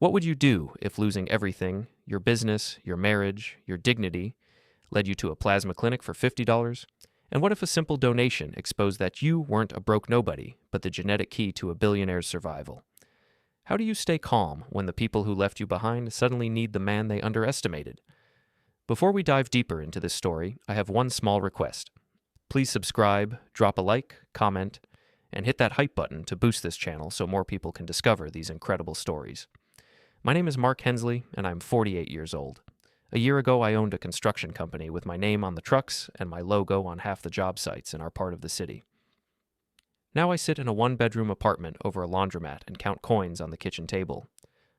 What would you do if losing everything, your business, your marriage, your dignity, led you to a plasma clinic for $50? And what if a simple donation exposed that you weren't a broke nobody, but the genetic key to a billionaire's survival? How do you stay calm when the people who left you behind suddenly need the man they underestimated? Before we dive deeper into this story, I have one small request. Please subscribe, drop a like, comment, and hit that hype button to boost this channel so more people can discover these incredible stories. My name is Mark Hensley, and I'm 48 years old. A year ago, I owned a construction company with my name on the trucks and my logo on half the job sites in our part of the city. Now I sit in a one-bedroom apartment over a laundromat and count coins on the kitchen table.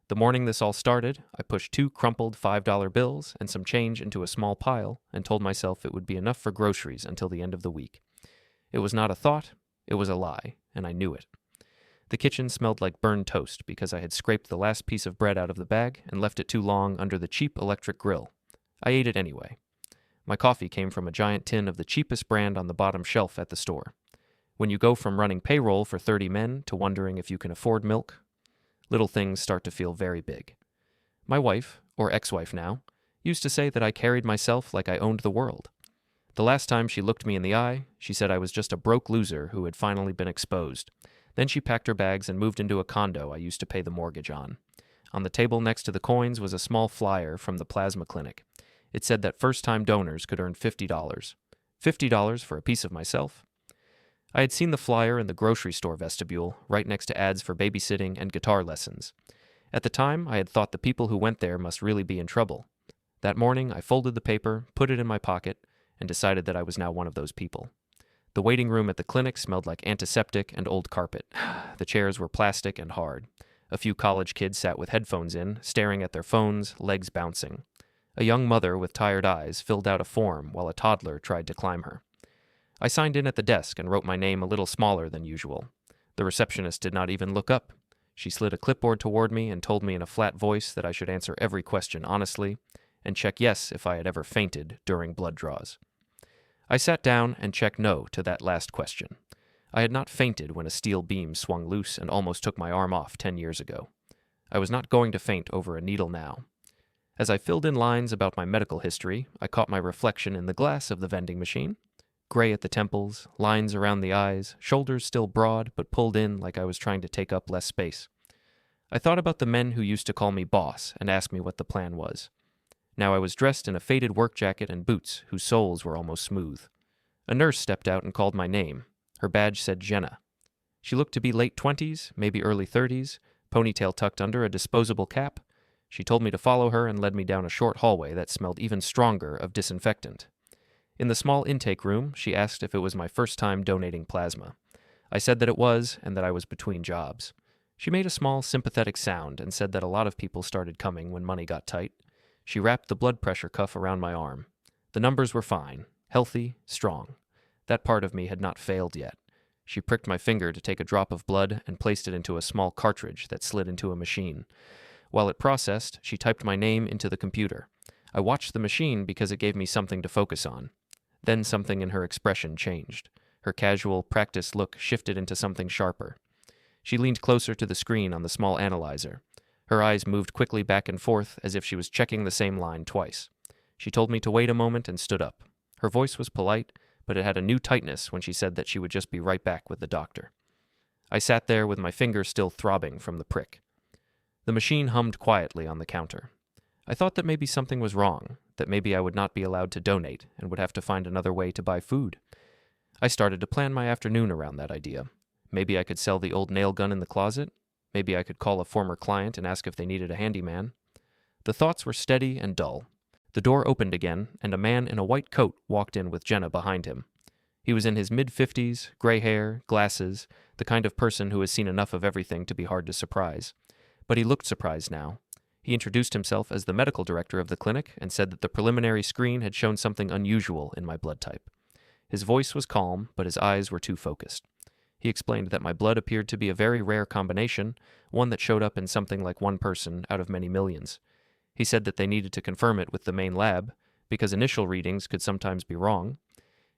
The morning this all started, I pushed 2 crumpled $5 bills and some change into a small pile and told myself it would be enough for groceries until the end of the week. It was not a thought, it was a lie, and I knew it. The kitchen smelled like burned toast because I had scraped the last piece of bread out of the bag and left it too long under the cheap electric grill. I ate it anyway. My coffee came from a giant tin of the cheapest brand on the bottom shelf at the store. When you go from running payroll for 30 men to wondering if you can afford milk, little things start to feel very big. My wife, or ex-wife now, used to say that I carried myself like I owned the world. The last time she looked me in the eye, she said I was just a broke loser who had finally been exposed. Then she packed her bags and moved into a condo I used to pay the mortgage on. On the table next to the coins was a small flyer from the plasma clinic. It said that first-time donors could earn $50. $50 for a piece of myself? I had seen the flyer in the grocery store vestibule, right next to ads for babysitting and guitar lessons. At the time, I had thought the people who went there must really be in trouble. That morning, I folded the paper, put it in my pocket, and decided that I was now one of those people. The waiting room at the clinic smelled like antiseptic and old carpet. The chairs were plastic and hard. A few college kids sat with headphones in, staring at their phones, legs bouncing. A young mother with tired eyes filled out a form while a toddler tried to climb her. I signed in at the desk and wrote my name a little smaller than usual. The receptionist did not even look up. She slid a clipboard toward me and told me in a flat voice that I should answer every question honestly and check yes if I had ever fainted during blood draws. I sat down and checked no to that last question. I had not fainted when a steel beam swung loose and almost took my arm off 10 years ago. I was not going to faint over a needle now. As I filled in lines about my medical history, I caught my reflection in the glass of the vending machine. Gray at the temples, lines around the eyes, shoulders still broad but pulled in like I was trying to take up less space. I thought about the men who used to call me boss and ask me what the plan was. Now I was dressed in a faded work jacket and boots whose soles were almost smooth. A nurse stepped out and called my name. Her badge said Jenna. She looked to be late 20s, maybe early 30s, ponytail tucked under a disposable cap. She told me to follow her and led me down a short hallway that smelled even stronger of disinfectant. In the small intake room, she asked if it was my first time donating plasma. I said that it was and that I was between jobs. She made a small sympathetic sound and said that a lot of people started coming when money got tight. She wrapped the blood pressure cuff around my arm. The numbers were fine, healthy, strong. That part of me had not failed yet. She pricked my finger to take a drop of blood and placed it into a small cartridge that slid into a machine. While it processed, she typed my name into the computer. I watched the machine because it gave me something to focus on. Then something in her expression changed. Her casual, practiced look shifted into something sharper. She leaned closer to the screen on the small analyzer. Her eyes moved quickly back and forth as if she was checking the same line twice. She told me to wait a moment and stood up. Her voice was polite, but it had a new tightness when she said that she would just be right back with the doctor. I sat there with my finger still throbbing from the prick. The machine hummed quietly on the counter. I thought that maybe something was wrong, that maybe I would not be allowed to donate and would have to find another way to buy food. I started to plan my afternoon around that idea. Maybe I could sell the old nail gun in the closet. Maybe I could call a former client and ask if they needed a handyman. The thoughts were steady and dull. The door opened again, and a man in a white coat walked in with Jenna behind him. He was in his mid-50s, gray hair, glasses, the kind of person who has seen enough of everything to be hard to surprise. But he looked surprised now. He introduced himself as the medical director of the clinic and said that the preliminary screen had shown something unusual in my blood type. His voice was calm, but his eyes were too focused. He explained that my blood appeared to be a very rare combination, one that showed up in something like one person out of many millions. He said that they needed to confirm it with the main lab, because initial readings could sometimes be wrong.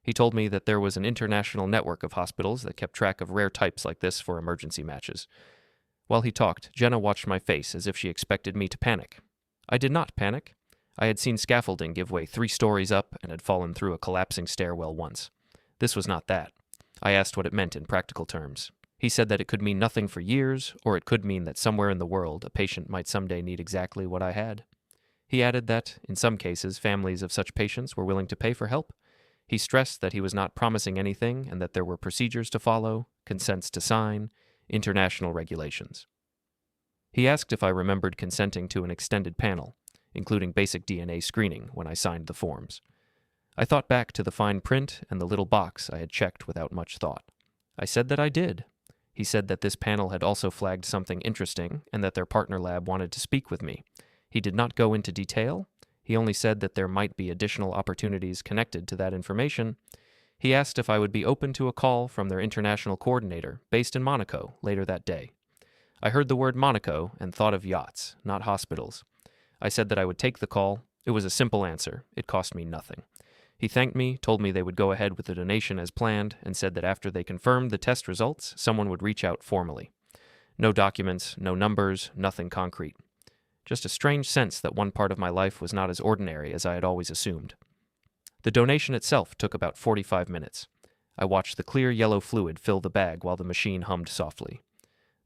He told me that there was an international network of hospitals that kept track of rare types like this for emergency matches. While he talked, Jenna watched my face as if she expected me to panic. I did not panic. I had seen scaffolding give way 3 stories up and had fallen through a collapsing stairwell once. This was not that. I asked what it meant in practical terms. He said that it could mean nothing for years, or it could mean that somewhere in the world a patient might someday need exactly what I had. He added that, in some cases, families of such patients were willing to pay for help. He stressed that he was not promising anything and that there were procedures to follow, consents to sign, international regulations. He asked if I remembered consenting to an extended panel, including basic DNA screening, when I signed the forms. I thought back to the fine print and the little box I had checked without much thought. I said that I did. He said that this panel had also flagged something interesting and that their partner lab wanted to speak with me. He did not go into detail. He only said that there might be additional opportunities connected to that information. He asked if I would be open to a call from their international coordinator, based in Monaco, later that day. I heard the word Monaco and thought of yachts, not hospitals. I said that I would take the call. It was a simple answer. It cost me nothing. He thanked me, told me they would go ahead with the donation as planned, and said that after they confirmed the test results, someone would reach out formally. No documents, no numbers, nothing concrete. Just a strange sense that one part of my life was not as ordinary as I had always assumed. The donation itself took about 45 minutes. I watched the clear yellow fluid fill the bag while the machine hummed softly.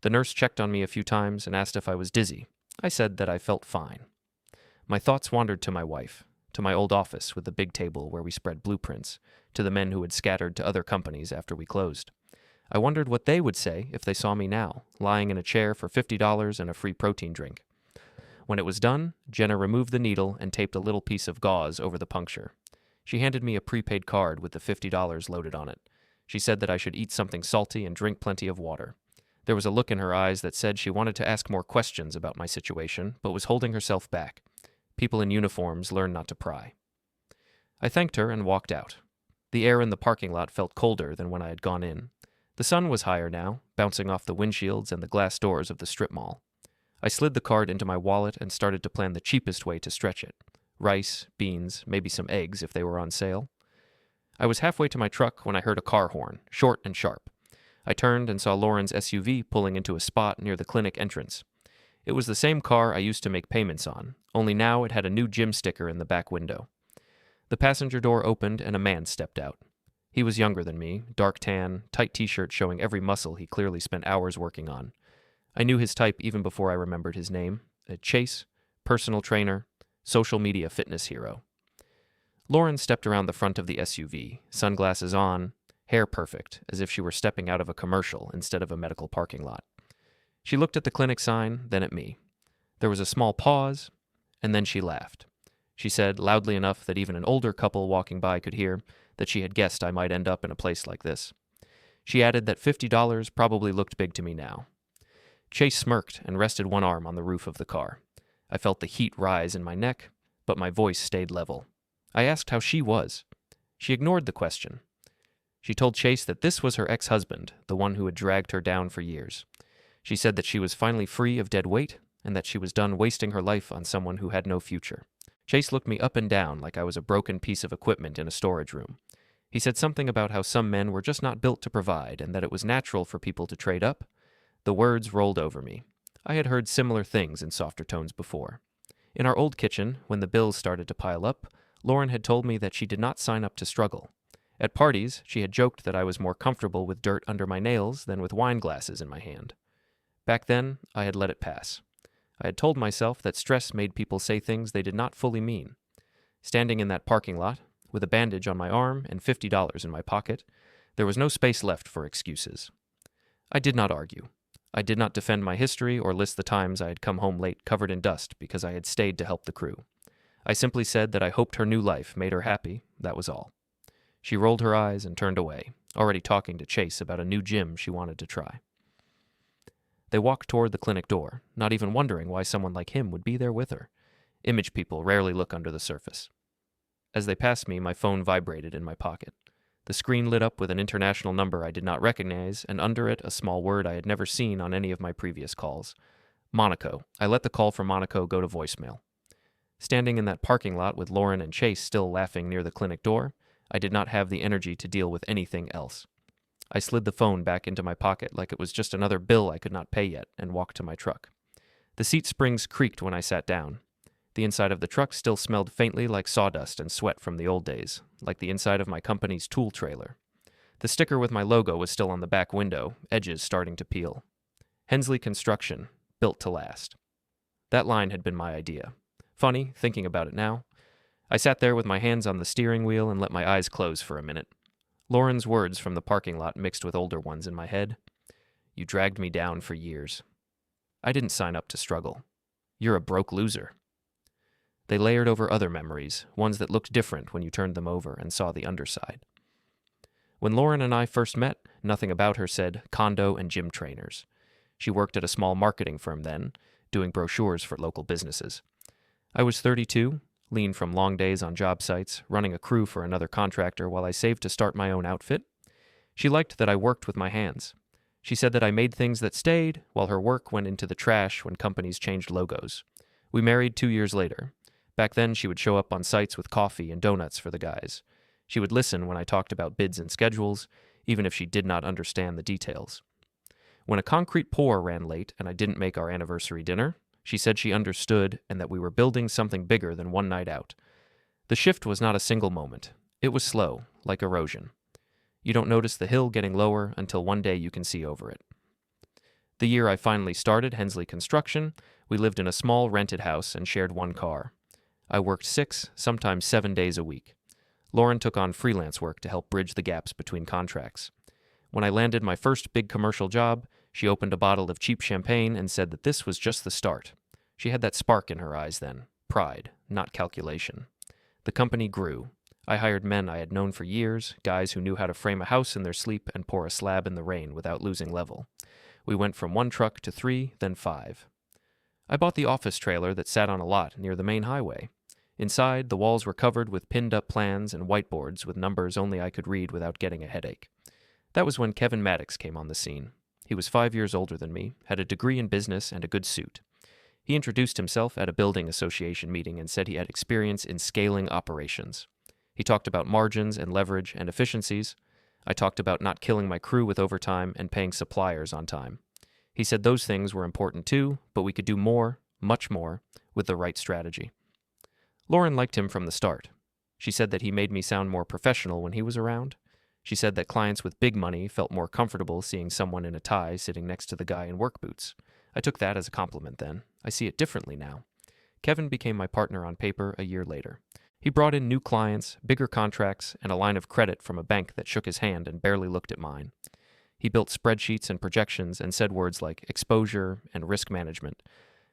The nurse checked on me a few times and asked if I was dizzy. I said that I felt fine. My thoughts wandered to my wife, to my old office with the big table where we spread blueprints, to the men who had scattered to other companies after we closed. I wondered what they would say if they saw me now, lying in a chair for $50 and a free protein drink. When it was done, Jenna removed the needle and taped a little piece of gauze over the puncture. She handed me a prepaid card with the $50 loaded on it. She said that I should eat something salty and drink plenty of water. There was a look in her eyes that said she wanted to ask more questions about my situation, but was holding herself back. People in uniforms learn not to pry. I thanked her and walked out. The air in the parking lot felt colder than when I had gone in. The sun was higher now, bouncing off the windshields and the glass doors of the strip mall. I slid the card into my wallet and started to plan the cheapest way to stretch it. Rice, beans, maybe some eggs if they were on sale. I was halfway to my truck when I heard a car horn, short and sharp. I turned and saw Lauren's SUV pulling into a spot near the clinic entrance. It was the same car I used to make payments on, only now it had a new gym sticker in the back window. The passenger door opened and a man stepped out. He was younger than me, dark tan, tight t-shirt showing every muscle he clearly spent hours working on. I knew his type even before I remembered his name. Chase, personal trainer, social media fitness hero. Lauren stepped around the front of the SUV, sunglasses on, hair perfect, as if she were stepping out of a commercial instead of a medical parking lot. She looked at the clinic sign, then at me. There was a small pause, and then she laughed. She said, loudly enough that even an older couple walking by could hear, that she had guessed I might end up in a place like this. She added that $50 probably looked big to me now. Chase smirked and rested one arm on the roof of the car. I felt the heat rise in my neck, but my voice stayed level. I asked how she was. She ignored the question. She told Chase that this was her ex-husband, the one who had dragged her down for years. She said that she was finally free of dead weight, and that she was done wasting her life on someone who had no future. Chase looked me up and down like I was a broken piece of equipment in a storage room. He said something about how some men were just not built to provide, and that it was natural for people to trade up. The words rolled over me. I had heard similar things in softer tones before. In our old kitchen, when the bills started to pile up, Lauren had told me that she did not sign up to struggle. At parties, she had joked that I was more comfortable with dirt under my nails than with wine glasses in my hand. Back then, I had let it pass. I had told myself that stress made people say things they did not fully mean. Standing in that parking lot, with a bandage on my arm and $50 in my pocket, there was no space left for excuses. I did not argue. I did not defend my history or list the times I had come home late covered in dust because I had stayed to help the crew. I simply said that I hoped her new life made her happy, that was all. She rolled her eyes and turned away, already talking to Chase about a new gym she wanted to try. They walked toward the clinic door, not even wondering why someone like him would be there with her. Image people rarely look under the surface. As they passed me, my phone vibrated in my pocket. The screen lit up with an international number I did not recognize, and under it a small word I had never seen on any of my previous calls. Monaco. I let the call from Monaco go to voicemail. Standing in that parking lot with Lauren and Chase still laughing near the clinic door, I did not have the energy to deal with anything else. I slid the phone back into my pocket like it was just another bill I could not pay yet and walked to my truck. The seat springs creaked when I sat down. The inside of the truck still smelled faintly like sawdust and sweat from the old days, like the inside of my company's tool trailer. The sticker with my logo was still on the back window, edges starting to peel. Hensley Construction, built to last. That line had been my idea. Funny, thinking about it now. I sat there with my hands on the steering wheel and let my eyes close for a minute. Lauren's words from the parking lot mixed with older ones in my head. You dragged me down for years. I didn't sign up to struggle. You're a broke loser. They layered over other memories, ones that looked different when you turned them over and saw the underside. When Lauren and I first met, nothing about her said condo and gym trainers. She worked at a small marketing firm then, doing brochures for local businesses. I was 32, lean from long days on job sites, running a crew for another contractor while I saved to start my own outfit. She liked that I worked with my hands. She said that I made things that stayed, while her work went into the trash when companies changed logos. We married 2 years later. Back then, she would show up on sites with coffee and donuts for the guys. She would listen when I talked about bids and schedules, even if she did not understand the details. When a concrete pour ran late and I didn't make our anniversary dinner, she said she understood and that we were building something bigger than one night out. The shift was not a single moment. It was slow, like erosion. You don't notice the hill getting lower until one day you can see over it. The year I finally started Hensley Construction, we lived in a small rented house and shared one car. I worked 6, sometimes 7 days a week. Lauren took on freelance work to help bridge the gaps between contracts. When I landed my first big commercial job, she opened a bottle of cheap champagne and said that this was just the start. She had that spark in her eyes then, pride, not calculation. The company grew. I hired men I had known for years, guys who knew how to frame a house in their sleep and pour a slab in the rain without losing level. We went from 1 truck to 3, then 5. I bought the office trailer that sat on a lot near the main highway. Inside, the walls were covered with pinned-up plans and whiteboards with numbers only I could read without getting a headache. That was when Kevin Maddox came on the scene. He was 5 years older than me, had a degree in business and a good suit. He introduced himself at a building association meeting and said he had experience in scaling operations. He talked about margins and leverage and efficiencies. I talked about not killing my crew with overtime and paying suppliers on time. He said those things were important too, but we could do more, much more, with the right strategy. Lauren liked him from the start. She said that he made me sound more professional when he was around. She said that clients with big money felt more comfortable seeing someone in a tie sitting next to the guy in work boots. I took that as a compliment then. I see it differently now. Kevin became my partner on paper a year later. He brought in new clients, bigger contracts, and a line of credit from a bank that shook his hand and barely looked at mine. He built spreadsheets and projections and said words like exposure and risk management.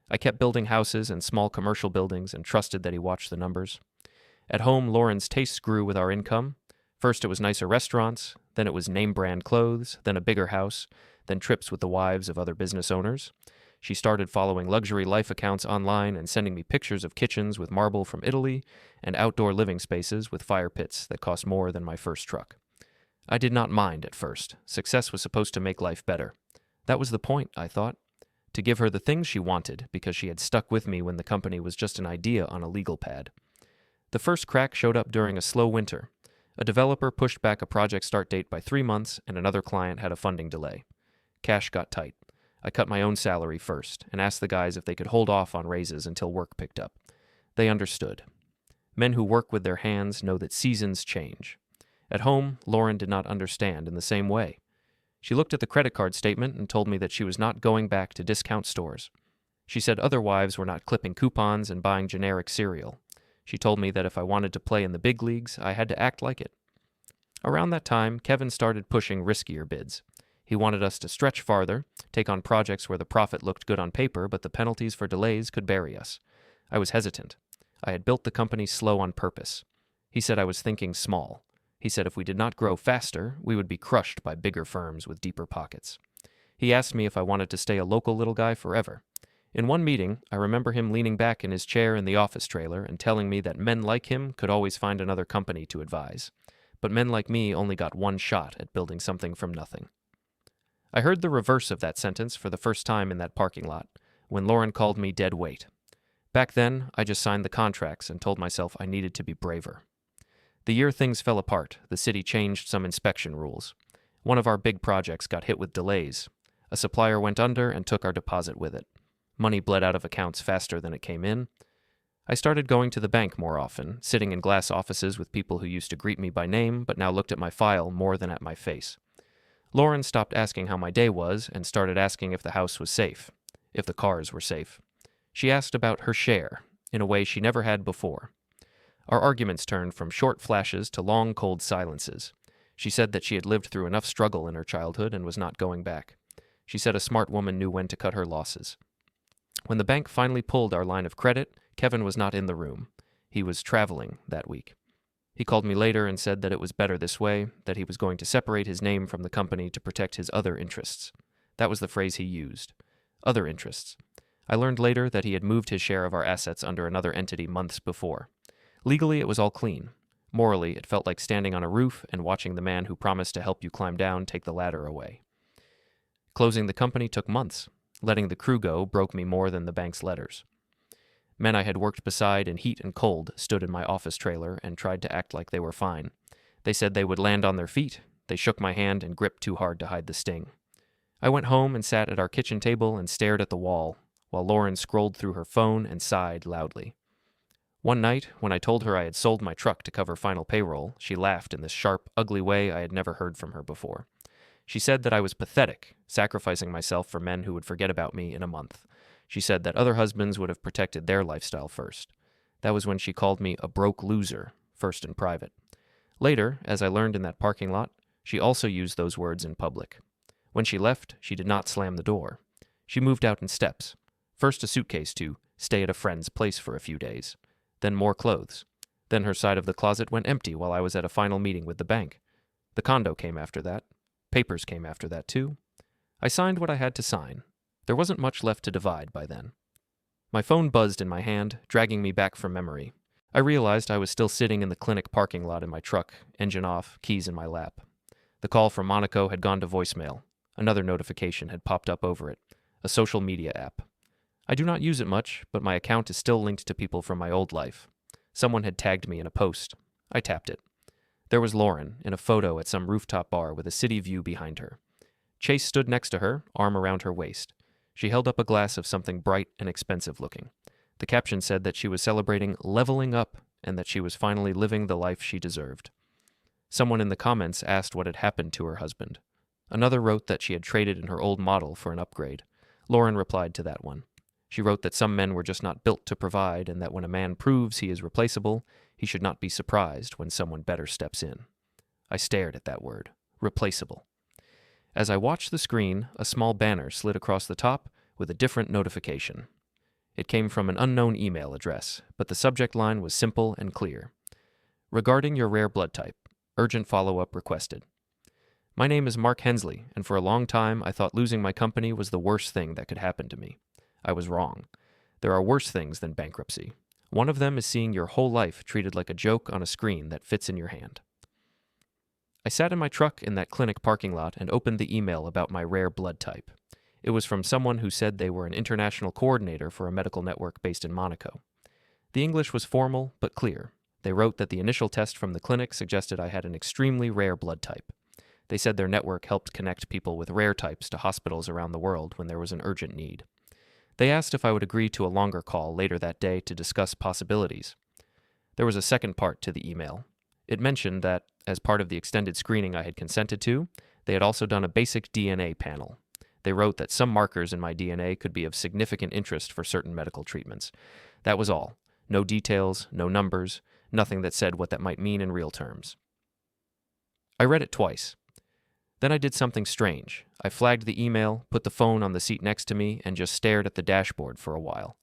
I kept building houses and small commercial buildings and trusted that he watched the numbers. At home, Lauren's tastes grew with our income. First it was nicer restaurants, then it was name-brand clothes, then a bigger house, then trips with the wives of other business owners. She started following luxury life accounts online and sending me pictures of kitchens with marble from Italy and outdoor living spaces with fire pits that cost more than my first truck. I did not mind at first. Success was supposed to make life better. That was the point, I thought. To give her the things she wanted because she had stuck with me when the company was just an idea on a legal pad. The first crack showed up during a slow winter. A developer pushed back a project start date by 3 months and another client had a funding delay. Cash got tight. I cut my own salary first and asked the guys if they could hold off on raises until work picked up. They understood. Men who work with their hands know that seasons change. At home, Lauren did not understand in the same way. She looked at the credit card statement and told me that she was not going back to discount stores. She said other wives were not clipping coupons and buying generic cereal. She told me that if I wanted to play in the big leagues, I had to act like it. Around that time, Kevin started pushing riskier bids. He wanted us to stretch farther, take on projects where the profit looked good on paper, but the penalties for delays could bury us. I was hesitant. I had built the company slow on purpose. He said I was thinking small. He said if we did not grow faster, we would be crushed by bigger firms with deeper pockets. He asked me if I wanted to stay a local little guy forever. In one meeting, I remember him leaning back in his chair in the office trailer and telling me that men like him could always find another company to advise. But men like me only got one shot at building something from nothing. I heard the reverse of that sentence for the first time in that parking lot, when Lauren called me dead weight. Back then, I just signed the contracts and told myself I needed to be braver. The year things fell apart, the city changed some inspection rules. One of our big projects got hit with delays. A supplier went under and took our deposit with it. Money bled out of accounts faster than it came in. I started going to the bank more often, sitting in glass offices with people who used to greet me by name but now looked at my file more than at my face. Lauren stopped asking how my day was and started asking if the house was safe, if the cars were safe. She asked about her share, in a way she never had before. Our arguments turned from short flashes to long, cold silences. She said that she had lived through enough struggle in her childhood and was not going back. She said a smart woman knew when to cut her losses. When the bank finally pulled our line of credit, Kevin was not in the room. He was traveling that week. He called me later and said that it was better this way, that he was going to separate his name from the company to protect his other interests. That was the phrase he used. Other interests. I learned later that he had moved his share of our assets under another entity months before. Legally, it was all clean. Morally, it felt like standing on a roof and watching the man who promised to help you climb down take the ladder away. Closing the company took months. Letting the crew go broke me more than the bank's letters. Men I had worked beside in heat and cold stood in my office trailer and tried to act like they were fine. They said they would land on their feet. They shook my hand and gripped too hard to hide the sting. I went home and sat at our kitchen table and stared at the wall, while Lauren scrolled through her phone and sighed loudly. One night, when I told her I had sold my truck to cover final payroll, she laughed in this sharp, ugly way I had never heard from her before. She said that I was pathetic, sacrificing myself for men who would forget about me in a month. She said that other husbands would have protected their lifestyle first. That was when she called me a broke loser, first in private. Later, as I learned in that parking lot, she also used those words in public. When she left, she did not slam the door. She moved out in steps. First a suitcase to stay at a friend's place for a few days. Then more clothes. Then her side of the closet went empty while I was at a final meeting with the bank. The condo came after that. Papers came after that, too. I signed what I had to sign. There wasn't much left to divide by then. My phone buzzed in my hand, dragging me back from memory. I realized I was still sitting in the clinic parking lot in my truck, engine off, keys in my lap. The call from Monaco had gone to voicemail. Another notification had popped up over it. A social media app. I do not use it much, but my account is still linked to people from my old life. Someone had tagged me in a post. I tapped it. There was Lauren, in a photo at some rooftop bar with a city view behind her. Chase stood next to her, arm around her waist. She held up a glass of something bright and expensive looking. The caption said that she was celebrating leveling up and that she was finally living the life she deserved. Someone in the comments asked what had happened to her husband. Another wrote that she had traded in her old model for an upgrade. Lauren replied to that one. She wrote that some men were just not built to provide and that when a man proves he is replaceable, he should not be surprised when someone better steps in. I stared at that word, replaceable. As I watched the screen, a small banner slid across the top with a different notification. It came from an unknown email address, but the subject line was simple and clear. Regarding your rare blood type, urgent follow-up requested. My name is Mark Hensley, and for a long time I thought losing my company was the worst thing that could happen to me. I was wrong. There are worse things than bankruptcy. One of them is seeing your whole life treated like a joke on a screen that fits in your hand. I sat in my truck in that clinic parking lot and opened the email about my rare blood type. It was from someone who said they were an international coordinator for a medical network based in Monaco. The English was formal but clear. They wrote that the initial test from the clinic suggested I had an extremely rare blood type. They said their network helped connect people with rare types to hospitals around the world when there was an urgent need. They asked if I would agree to a longer call later that day to discuss possibilities. There was a second part to the email. It mentioned that, as part of the extended screening I had consented to, they had also done a basic DNA panel. They wrote that some markers in my DNA could be of significant interest for certain medical treatments. That was all. No details, no numbers, nothing that said what that might mean in real terms. I read it twice. Then I did something strange. I flagged the email, put the phone on the seat next to me, and just stared at the dashboard for a while.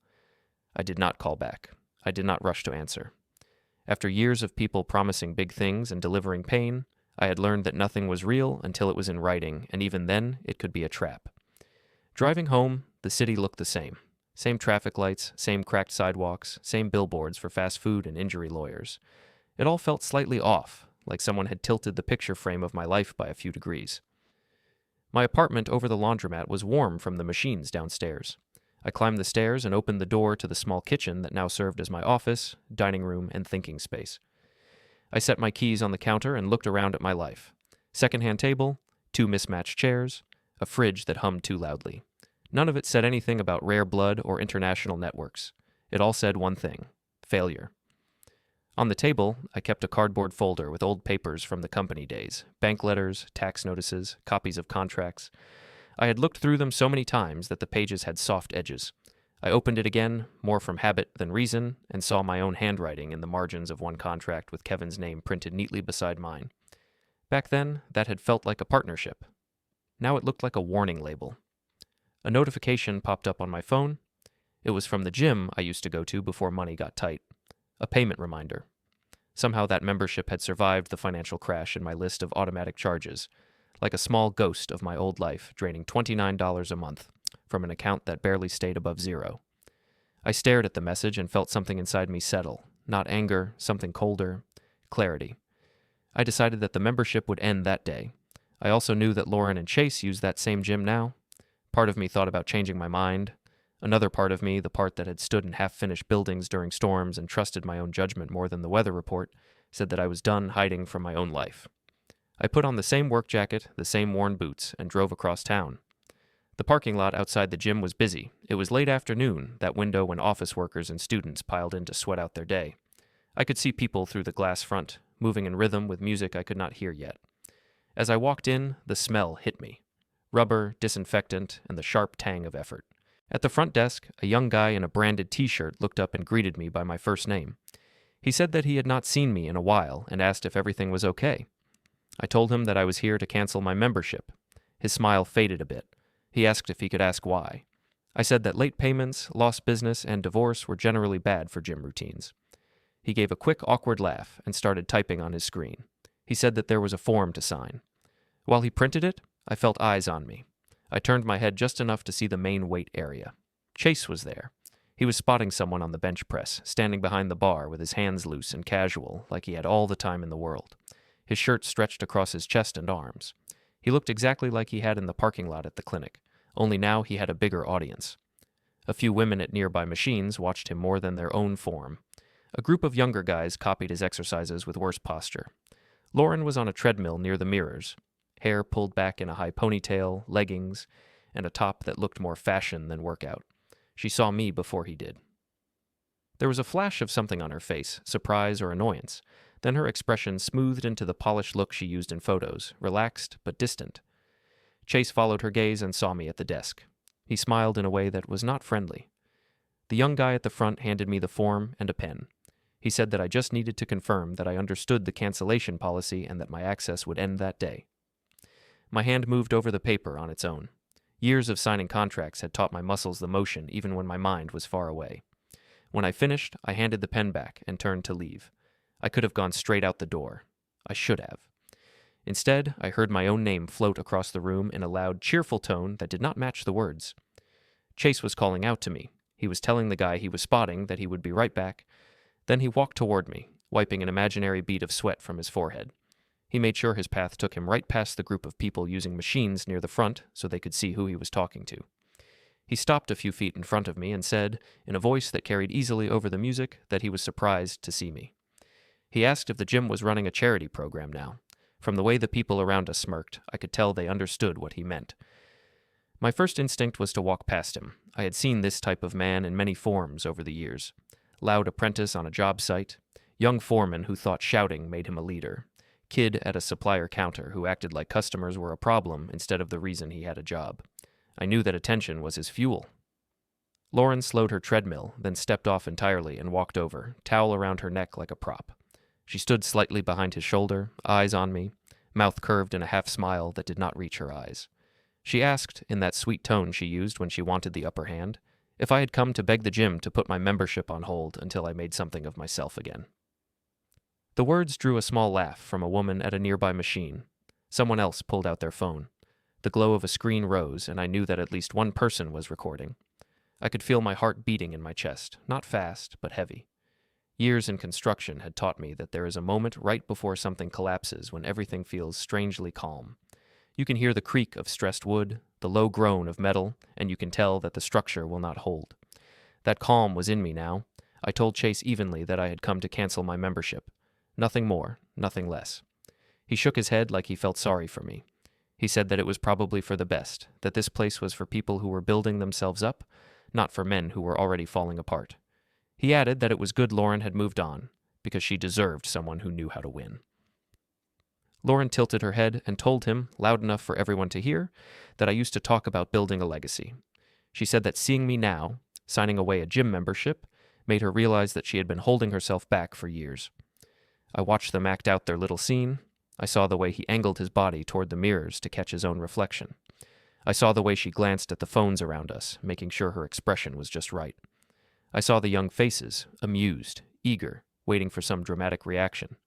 I did not call back. I did not rush to answer. After years of people promising big things and delivering pain, I had learned that nothing was real until it was in writing, and even then, it could be a trap. Driving home, the city looked the same. Same traffic lights, same cracked sidewalks, same billboards for fast food and injury lawyers. It all felt slightly off, like someone had tilted the picture frame of my life by a few degrees. My apartment over the laundromat was warm from the machines downstairs. I climbed the stairs and opened the door to the small kitchen that now served as my office, dining room, and thinking space. I set my keys on the counter and looked around at my life. Secondhand table, 2 mismatched chairs, a fridge that hummed too loudly. None of it said anything about rare blood or international networks. It all said one thing: failure. On the table, I kept a cardboard folder with old papers from the company days, bank letters, tax notices, copies of contracts. I had looked through them so many times that the pages had soft edges. I opened it again, more from habit than reason, and saw my own handwriting in the margins of one contract with Kevin's name printed neatly beside mine. Back then, that had felt like a partnership. Now it looked like a warning label. A notification popped up on my phone. It was from the gym I used to go to before money got tight. A payment reminder. Somehow that membership had survived the financial crash in my list of automatic charges, like a small ghost of my old life, draining $29 a month from an account that barely stayed above zero. I stared at the message and felt something inside me settle. Not anger, something colder. Clarity. I decided that the membership would end that day. I also knew that Lauren and Chase use that same gym now. Part of me thought about changing my mind. Another part of me, the part that had stood in half-finished buildings during storms and trusted my own judgment more than the weather report, said that I was done hiding from my own life. I put on the same work jacket, the same worn boots, and drove across town. The parking lot outside the gym was busy. It was late afternoon, that window when office workers and students piled in to sweat out their day. I could see people through the glass front, moving in rhythm with music I could not hear yet. As I walked in, the smell hit me. Rubber, disinfectant, and the sharp tang of effort. At the front desk, a young guy in a branded t-shirt looked up and greeted me by my first name. He said that he had not seen me in a while and asked if everything was okay. I told him that I was here to cancel my membership. His smile faded a bit. He asked if he could ask why. I said that late payments, lost business, and divorce were generally bad for gym routines. He gave a quick, awkward laugh and started typing on his screen. He said that there was a form to sign. While he printed it, I felt eyes on me. I turned my head just enough to see the main weight area. Chase was there. He was spotting someone on the bench press, standing behind the bar with his hands loose and casual, like he had all the time in the world. His shirt stretched across his chest and arms. He looked exactly like he had in the parking lot at the clinic, only now he had a bigger audience. A few women at nearby machines watched him more than their own form. A group of younger guys copied his exercises with worse posture. Lauren was on a treadmill near the mirrors, hair pulled back in a high ponytail, leggings, and a top that looked more fashion than workout. She saw me before he did. There was a flash of something on her face, surprise or annoyance. Then her expression smoothed into the polished look she used in photos, relaxed but distant. Chase followed her gaze and saw me at the desk. He smiled in a way that was not friendly. The young guy at the front handed me the form and a pen. He said that I just needed to confirm that I understood the cancellation policy and that my access would end that day. My hand moved over the paper on its own. Years of signing contracts had taught my muscles the motion even when my mind was far away. When I finished, I handed the pen back and turned to leave. I could have gone straight out the door. I should have. Instead, I heard my own name float across the room in a loud, cheerful tone that did not match the words. Chase was calling out to me. He was telling the guy he was spotting that he would be right back. Then he walked toward me, wiping an imaginary bead of sweat from his forehead. He made sure his path took him right past the group of people using machines near the front so they could see who he was talking to. He stopped a few feet in front of me and said, in a voice that carried easily over the music, that he was surprised to see me. He asked if the gym was running a charity program now. From the way the people around us smirked, I could tell they understood what he meant. My first instinct was to walk past him. I had seen this type of man in many forms over the years. Loud apprentice on a job site, young foreman who thought shouting made him a leader, kid at a supplier counter who acted like customers were a problem instead of the reason he had a job. I knew that attention was his fuel. Lauren slowed her treadmill, then stepped off entirely and walked over, towel around her neck like a prop. She stood slightly behind his shoulder, eyes on me, mouth curved in a half-smile that did not reach her eyes. She asked, in that sweet tone she used when she wanted the upper hand, if I had come to beg the gym to put my membership on hold until I made something of myself again. The words drew a small laugh from a woman at a nearby machine. Someone else pulled out their phone. The glow of a screen rose, and I knew that at least one person was recording. I could feel my heart beating in my chest, not fast, but heavy. Years in construction had taught me that there is a moment right before something collapses when everything feels strangely calm. You can hear the creak of stressed wood, the low groan of metal, and you can tell that the structure will not hold. That calm was in me now. I told Chase evenly that I had come to cancel my membership. Nothing more, nothing less. He shook his head like he felt sorry for me. He said that it was probably for the best, that this place was for people who were building themselves up, not for men who were already falling apart. He added that it was good Lauren had moved on, because she deserved someone who knew how to win. Lauren tilted her head and told him, loud enough for everyone to hear, that I used to talk about building a legacy. She said that seeing me now, signing away a gym membership, made her realize that she had been holding herself back for years. I watched them act out their little scene. I saw the way he angled his body toward the mirrors to catch his own reflection. I saw the way she glanced at the phones around us, making sure her expression was just right. I saw the young faces, amused, eager, waiting for some dramatic reaction.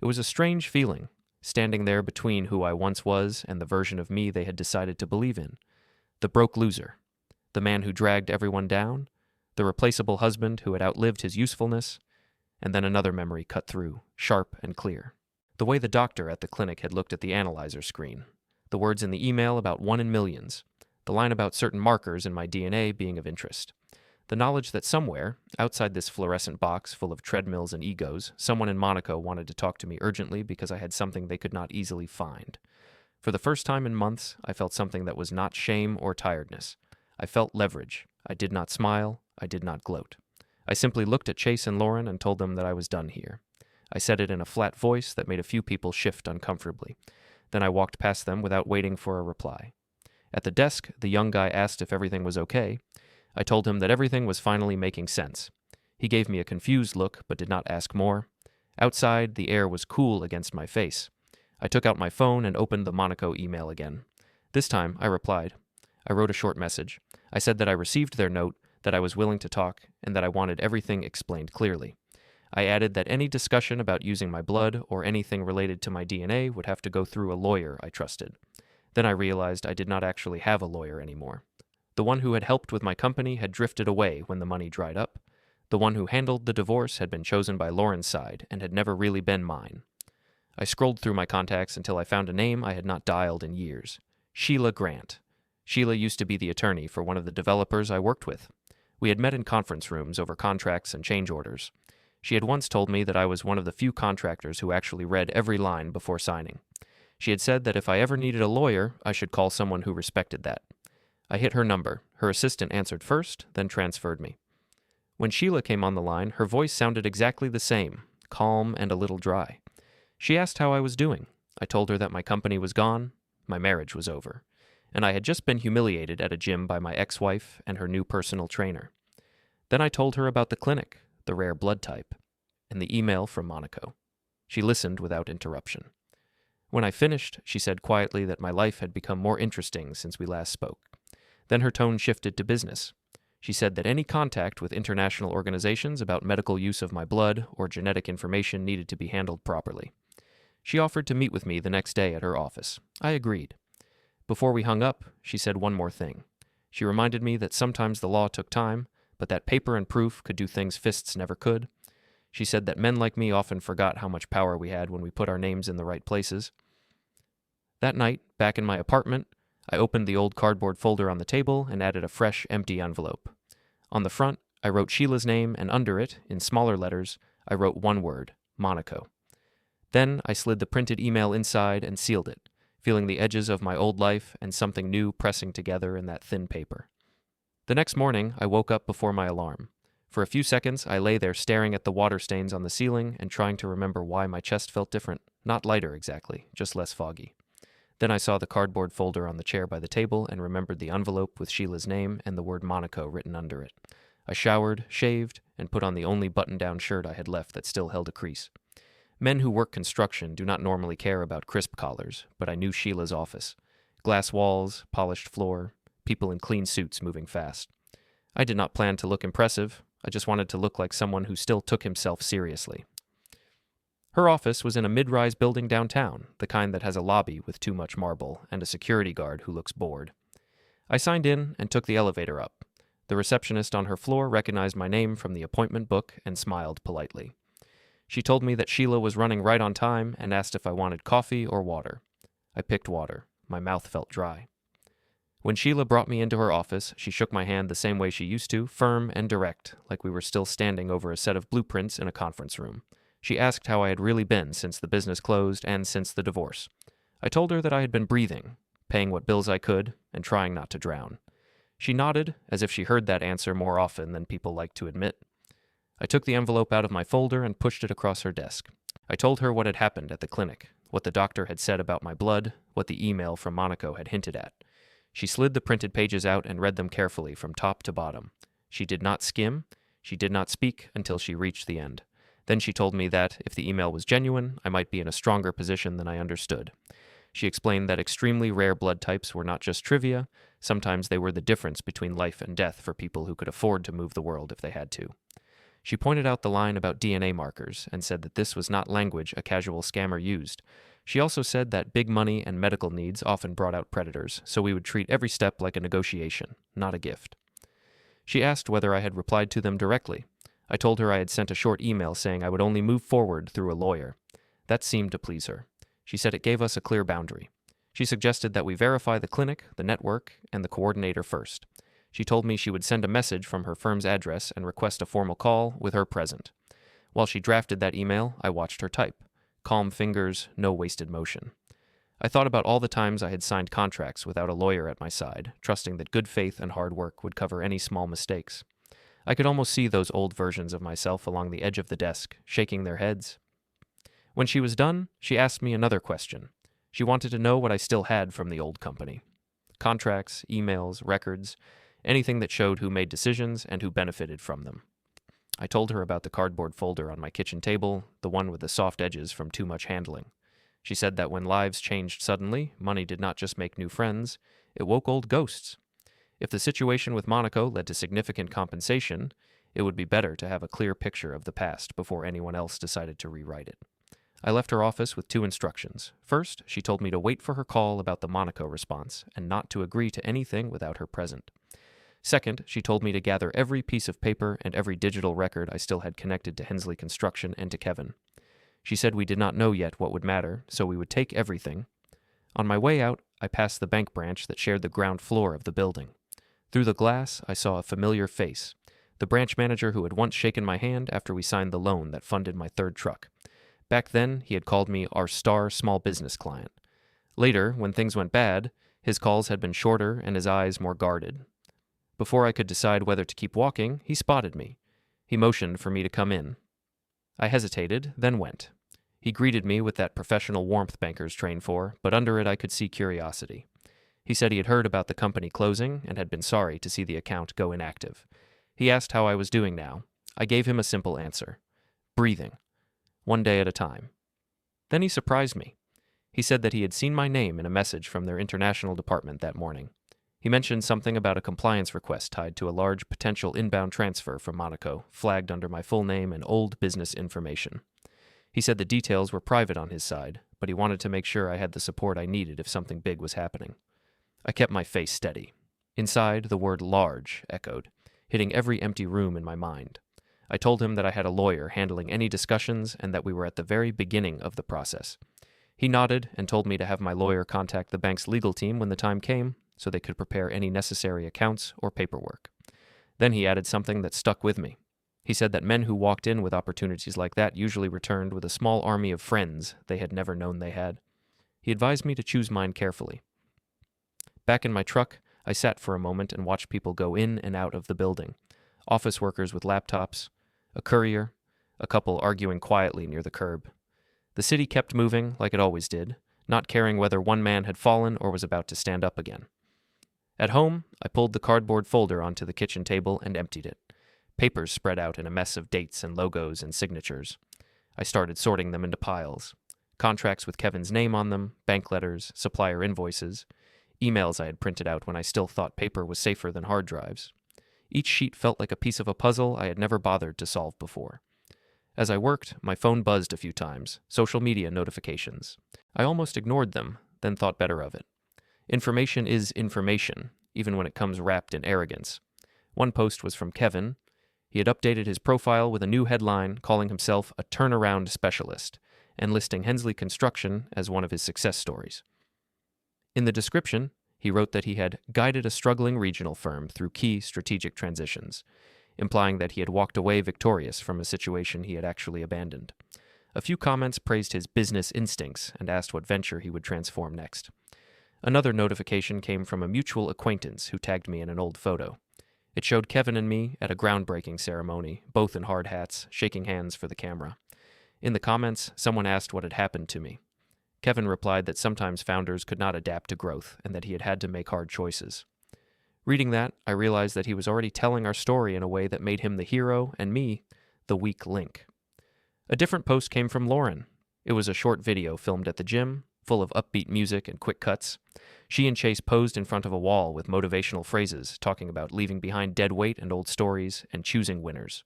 It was a strange feeling, standing there between who I once was and the version of me they had decided to believe in. The broke loser, the man who dragged everyone down, the replaceable husband who had outlived his usefulness, and then another memory cut through, sharp and clear. The way the doctor at the clinic had looked at the analyzer screen, the words in the email about 1 in millions, the line about certain markers in my DNA being of interest. The knowledge that somewhere, outside this fluorescent box full of treadmills and egos, someone in Monaco wanted to talk to me urgently because I had something they could not easily find. For the first time in months, I felt something that was not shame or tiredness. I felt leverage. I did not smile. I did not gloat. I simply looked at Chase and Lauren and told them that I was done here. I said it in a flat voice that made a few people shift uncomfortably. Then I walked past them without waiting for a reply. At the desk, the young guy asked if everything was okay. I told him that everything was finally making sense. He gave me a confused look, but did not ask more. Outside, the air was cool against my face. I took out my phone and opened the Monaco email again. This time, I replied. I wrote a short message. I said that I received their note, that I was willing to talk, and that I wanted everything explained clearly. I added that any discussion about using my blood or anything related to my DNA would have to go through a lawyer I trusted. Then I realized I did not actually have a lawyer anymore. The one who had helped with my company had drifted away when the money dried up. The one who handled the divorce had been chosen by Lauren's side and had never really been mine. I scrolled through my contacts until I found a name I had not dialed in years. Sheila Grant. Sheila used to be the attorney for one of the developers I worked with. We had met in conference rooms over contracts and change orders. She had once told me that I was one of the few contractors who actually read every line before signing. She had said that if I ever needed a lawyer, I should call someone who respected that. I hit her number. Her assistant answered first, then transferred me. When Sheila came on the line, her voice sounded exactly the same, calm and a little dry. She asked how I was doing. I told her that my company was gone, my marriage was over, and I had just been humiliated at a gym by my ex-wife and her new personal trainer. Then I told her about the clinic, the rare blood type, and the email from Monaco. She listened without interruption. When I finished, she said quietly that my life had become more interesting since we last spoke. Then her tone shifted to business. She said that any contact with international organizations about medical use of my blood or genetic information needed to be handled properly. She offered to meet with me the next day at her office. I agreed. Before we hung up, she said one more thing. She reminded me that sometimes the law took time, but that paper and proof could do things fists never could. She said that men like me often forgot how much power we had when we put our names in the right places. That night, back in my apartment, I opened the old cardboard folder on the table and added a fresh, empty envelope. On the front, I wrote Sheila's name, and under it, in smaller letters, I wrote one word, Monaco. Then I slid the printed email inside and sealed it, feeling the edges of my old life and something new pressing together in that thin paper. The next morning, I woke up before my alarm. For a few seconds, I lay there staring at the water stains on the ceiling and trying to remember why my chest felt different. Not lighter exactly, just less foggy. Then I saw the cardboard folder on the chair by the table and remembered the envelope with Sheila's name and the word Monaco written under it. I showered, shaved, and put on the only button-down shirt I had left that still held a crease. Men who work construction do not normally care about crisp collars, but I knew Sheila's office. Glass walls, polished floor, people in clean suits moving fast. I did not plan to look impressive. I just wanted to look like someone who still took himself seriously. Her office was in a mid-rise building downtown, the kind that has a lobby with too much marble and a security guard who looks bored. I signed in and took the elevator up. The receptionist on her floor recognized my name from the appointment book and smiled politely. She told me that Sheila was running right on time and asked if I wanted coffee or water. I picked water. My mouth felt dry. When Sheila brought me into her office, she shook my hand the same way she used to, firm and direct, like we were still standing over a set of blueprints in a conference room. She asked how I had really been since the business closed and since the divorce. I told her that I had been breathing, paying what bills I could, and trying not to drown. She nodded, as if she heard that answer more often than people like to admit. I took the envelope out of my folder and pushed it across her desk. I told her what had happened at the clinic, what the doctor had said about my blood, what the email from Monaco had hinted at. She slid the printed pages out and read them carefully from top to bottom. She did not skim. She did not speak until she reached the end. Then she told me that, if the email was genuine, I might be in a stronger position than I understood. She explained that extremely rare blood types were not just trivia, sometimes they were the difference between life and death for people who could afford to move the world if they had to. She pointed out the line about DNA markers and said that this was not language a casual scammer used. She also said that big money and medical needs often brought out predators, so we would treat every step like a negotiation, not a gift. She asked whether I had replied to them directly. I told her I had sent a short email saying I would only move forward through a lawyer. That seemed to please her. She said it gave us a clear boundary. She suggested that we verify the clinic, the network, and the coordinator first. She told me she would send a message from her firm's address and request a formal call with her present. While she drafted that email, I watched her type. Calm fingers, no wasted motion. I thought about all the times I had signed contracts without a lawyer at my side, trusting that good faith and hard work would cover any small mistakes. I could almost see those old versions of myself along the edge of the desk, shaking their heads. When she was done, she asked me another question. She wanted to know what I still had from the old company. Contracts, emails, records, anything that showed who made decisions and who benefited from them. I told her about the cardboard folder on my kitchen table, the one with the soft edges from too much handling. She said that when lives changed suddenly, money did not just make new friends, it woke old ghosts. If the situation with Monaco led to significant compensation, it would be better to have a clear picture of the past before anyone else decided to rewrite it. I left her office with 2 instructions. First, she told me to wait for her call about the Monaco response and not to agree to anything without her present. Second, she told me to gather every piece of paper and every digital record I still had connected to Hensley Construction and to Kevin. She said we did not know yet what would matter, so we would take everything. On my way out, I passed the bank branch that shared the ground floor of the building. Through the glass, I saw a familiar face, the branch manager who had once shaken my hand after we signed the loan that funded my 3rd truck. Back then, he had called me our star small business client. Later, when things went bad, his calls had been shorter and his eyes more guarded. Before I could decide whether to keep walking, he spotted me. He motioned for me to come in. I hesitated, then went. He greeted me with that professional warmth bankers train for, but under it I could see curiosity. He said he had heard about the company closing and had been sorry to see the account go inactive. He asked how I was doing now. I gave him a simple answer. Breathing. 1 day at a time. Then he surprised me. He said that he had seen my name in a message from their international department that morning. He mentioned something about a compliance request tied to a large potential inbound transfer from Monaco, flagged under my full name and old business information. He said the details were private on his side, but he wanted to make sure I had the support I needed if something big was happening. I kept my face steady. Inside, the word large echoed, hitting every empty room in my mind. I told him that I had a lawyer handling any discussions and that we were at the very beginning of the process. He nodded and told me to have my lawyer contact the bank's legal team when the time came, so they could prepare any necessary accounts or paperwork. Then he added something that stuck with me. He said that men who walked in with opportunities like that usually returned with a small army of friends they had never known they had. He advised me to choose mine carefully. Back in my truck, I sat for a moment and watched people go in and out of the building. Office workers with laptops, a courier, a couple arguing quietly near the curb. The city kept moving like it always did, not caring whether one man had fallen or was about to stand up again. At home, I pulled the cardboard folder onto the kitchen table and emptied it. Papers spread out in a mess of dates and logos and signatures. I started sorting them into piles. Contracts with Kevin's name on them, bank letters, supplier invoices, emails I had printed out when I still thought paper was safer than hard drives. Each sheet felt like a piece of a puzzle I had never bothered to solve before. As I worked, my phone buzzed a few times, social media notifications. I almost ignored them, then thought better of it. Information is information, even when it comes wrapped in arrogance. One post was from Kevin. He had updated his profile with a new headline calling himself a turnaround specialist and listing Hensley Construction as one of his success stories. In the description, he wrote that he had guided a struggling regional firm through key strategic transitions, implying that he had walked away victorious from a situation he had actually abandoned. A few comments praised his business instincts and asked what venture he would transform next. Another notification came from a mutual acquaintance who tagged me in an old photo. It showed Kevin and me at a groundbreaking ceremony, both in hard hats, shaking hands for the camera. In the comments, someone asked what had happened to me. Kevin replied that sometimes founders could not adapt to growth and that he had to make hard choices. Reading that, I realized that he was already telling our story in a way that made him the hero and me the weak link. A different post came from Lauren. It was a short video filmed at the gym, full of upbeat music and quick cuts. She and Chase posed in front of a wall with motivational phrases talking about leaving behind dead weight and old stories and choosing winners.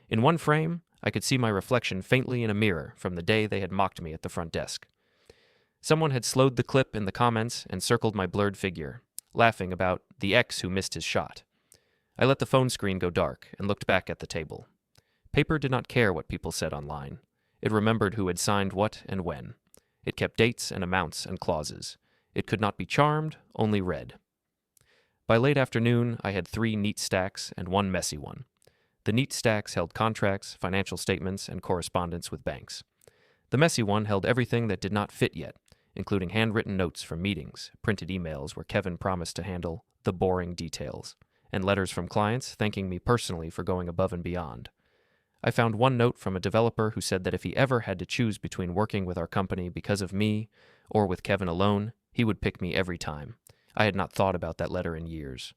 In one frame, I could see my reflection faintly in a mirror from the day they had mocked me at the front desk. Someone had slowed the clip in the comments and circled my blurred figure, laughing about the ex who missed his shot. I let the phone screen go dark and looked back at the table. Paper did not care what people said online. It remembered who had signed what and when. It kept dates and amounts and clauses. It could not be charmed, only read. By late afternoon, I had 3 neat stacks and 1 messy one. The neat stacks held contracts, financial statements, and correspondence with banks. The messy one held everything that did not fit yet, including handwritten notes from meetings, printed emails where Kevin promised to handle the boring details, and letters from clients thanking me personally for going above and beyond. I found one note from a developer who said that if he ever had to choose between working with our company because of me or with Kevin alone, he would pick me every time. I had not thought about that letter in years.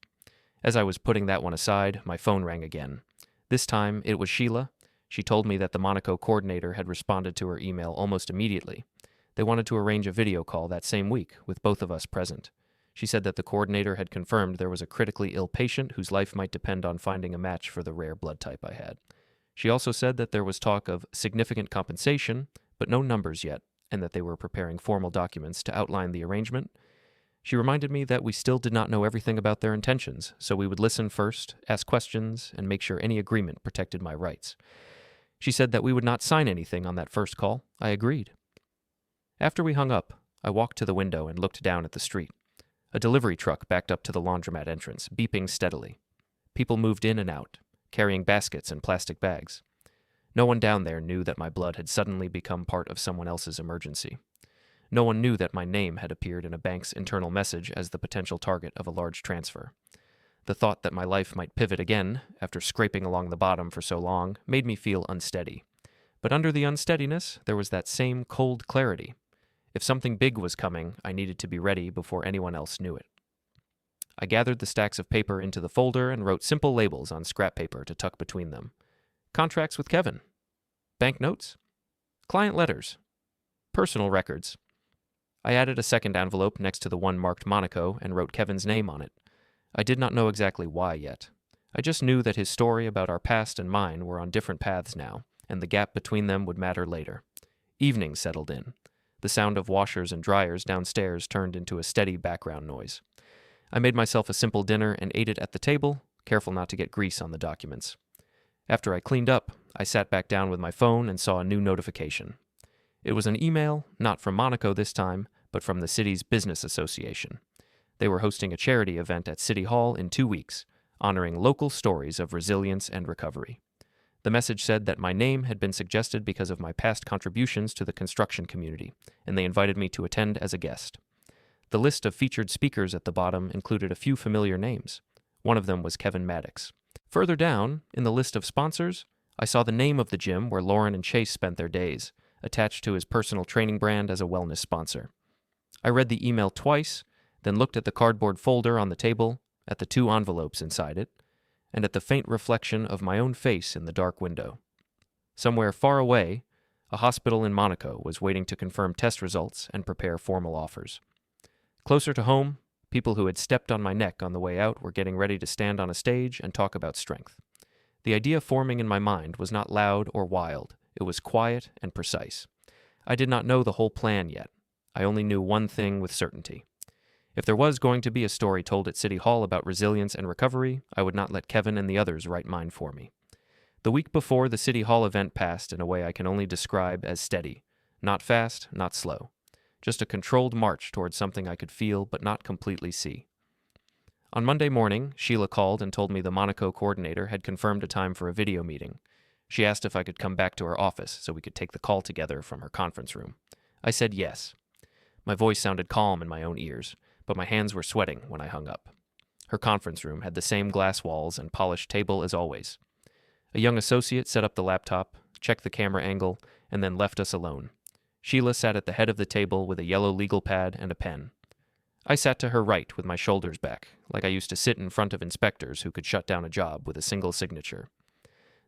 As I was putting that one aside, my phone rang again. This time, it was Sheila. She told me that the Monaco coordinator had responded to her email almost immediately. They wanted to arrange a video call that same week, with both of us present. She said that the coordinator had confirmed there was a critically ill patient whose life might depend on finding a match for the rare blood type I had. She also said that there was talk of significant compensation, but no numbers yet, and that they were preparing formal documents to outline the arrangement. She reminded me that we still did not know everything about their intentions, so we would listen first, ask questions, and make sure any agreement protected my rights. She said that we would not sign anything on that first call. I agreed. After we hung up, I walked to the window and looked down at the street. A delivery truck backed up to the laundromat entrance, beeping steadily. People moved in and out, carrying baskets and plastic bags. No one down there knew that my blood had suddenly become part of someone else's emergency. No one knew that my name had appeared in a bank's internal message as the potential target of a large transfer. The thought that my life might pivot again, after scraping along the bottom for so long, made me feel unsteady. But under the unsteadiness, there was that same cold clarity. If something big was coming, I needed to be ready before anyone else knew it. I gathered the stacks of paper into the folder and wrote simple labels on scrap paper to tuck between them. Contracts with Kevin. Bank notes. Client letters. Personal records. I added a second envelope next to the one marked Monaco and wrote Kevin's name on it. I did not know exactly why yet. I just knew that his story about our past and mine were on different paths now, and the gap between them would matter later. Evening settled in. The sound of washers and dryers downstairs turned into a steady background noise. I made myself a simple dinner and ate it at the table, careful not to get grease on the documents. After I cleaned up, I sat back down with my phone and saw a new notification. It was an email, not from Monaco this time, but from the city's business association. They were hosting a charity event at City Hall in 2 weeks, honoring local stories of resilience and recovery. The message said that my name had been suggested because of my past contributions to the construction community, and they invited me to attend as a guest. The list of featured speakers at the bottom included a few familiar names. One of them was Kevin Maddox. Further down, in the list of sponsors, I saw the name of the gym where Lauren and Chase spent their days, attached to his personal training brand as a wellness sponsor. I read the email twice, then looked at the cardboard folder on the table, at the 2 envelopes inside it, and at the faint reflection of my own face in the dark window. Somewhere far away, a hospital in Monaco was waiting to confirm test results and prepare formal offers. Closer to home, people who had stepped on my neck on the way out were getting ready to stand on a stage and talk about strength. The idea forming in my mind was not loud or wild. It was quiet and precise. I did not know the whole plan yet. I only knew one thing with certainty. If there was going to be a story told at City Hall about resilience and recovery, I would not let Kevin and the others write mine for me. The week before, the City Hall event passed in a way I can only describe as steady. Not fast, not slow. Just a controlled march towards something I could feel but not completely see. On Monday morning, Sheila called and told me the Monaco coordinator had confirmed a time for a video meeting. She asked if I could come back to her office so we could take the call together from her conference room. I said yes. My voice sounded calm in my own ears, but my hands were sweating when I hung up. Her conference room had the same glass walls and polished table as always. A young associate set up the laptop, checked the camera angle, and then left us alone. Sheila sat at the head of the table with a yellow legal pad and a pen. I sat to her right with my shoulders back, like I used to sit in front of inspectors who could shut down a job with a single signature.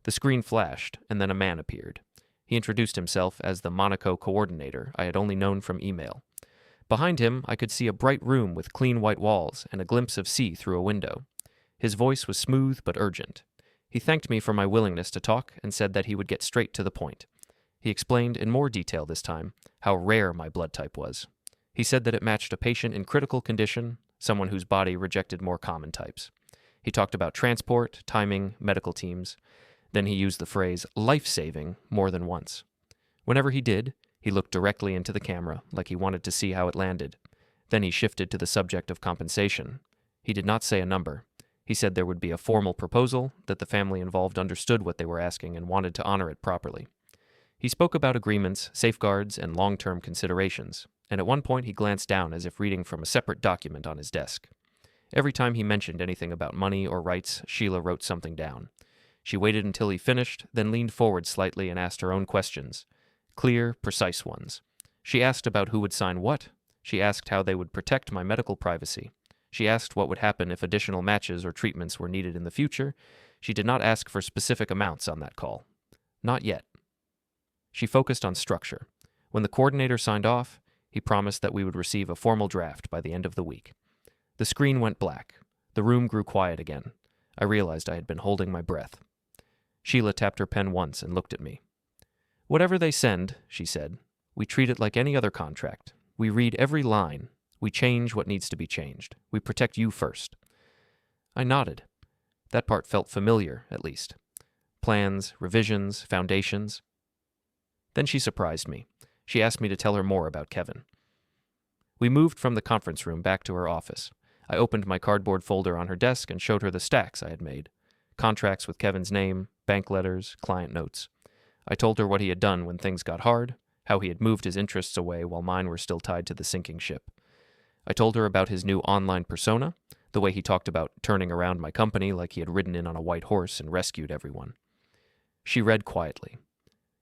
The screen flashed, and then a man appeared. He introduced himself as the Monaco coordinator I had only known from email. Behind him, I could see a bright room with clean white walls and a glimpse of sea through a window. His voice was smooth but urgent. He thanked me for my willingness to talk and said that he would get straight to the point. He explained in more detail this time how rare my blood type was. He said that it matched a patient in critical condition, someone whose body rejected more common types. He talked about transport, timing, medical teams. Then he used the phrase life-saving more than once. Whenever he did, he looked directly into the camera, like he wanted to see how it landed. Then he shifted to the subject of compensation. He did not say a number. He said there would be a formal proposal, that the family involved understood what they were asking and wanted to honor it properly. He spoke about agreements, safeguards, and long-term considerations, and at one point he glanced down as if reading from a separate document on his desk. Every time he mentioned anything about money or rights, Sheila wrote something down. She waited until he finished, then leaned forward slightly and asked her own questions. Clear, precise ones. She asked about who would sign what. She asked how they would protect my medical privacy. She asked what would happen if additional matches or treatments were needed in the future. She did not ask for specific amounts on that call. Not yet. She focused on structure. When the coordinator signed off, he promised that we would receive a formal draft by the end of the week. The screen went black. The room grew quiet again. I realized I had been holding my breath. Sheila tapped her pen once and looked at me. "Whatever they send," she said, "we treat it like any other contract. We read every line. We change what needs to be changed. We protect you first." I nodded. That part felt familiar, at least. Plans, revisions, foundations. Then she surprised me. She asked me to tell her more about Kevin. We moved from the conference room back to her office. I opened my cardboard folder on her desk and showed her the stacks I had made. Contracts with Kevin's name, bank letters, client notes. I told her what he had done when things got hard, how he had moved his interests away while mine were still tied to the sinking ship. I told her about his new online persona, the way he talked about turning around my company like he had ridden in on a white horse and rescued everyone. She read quietly.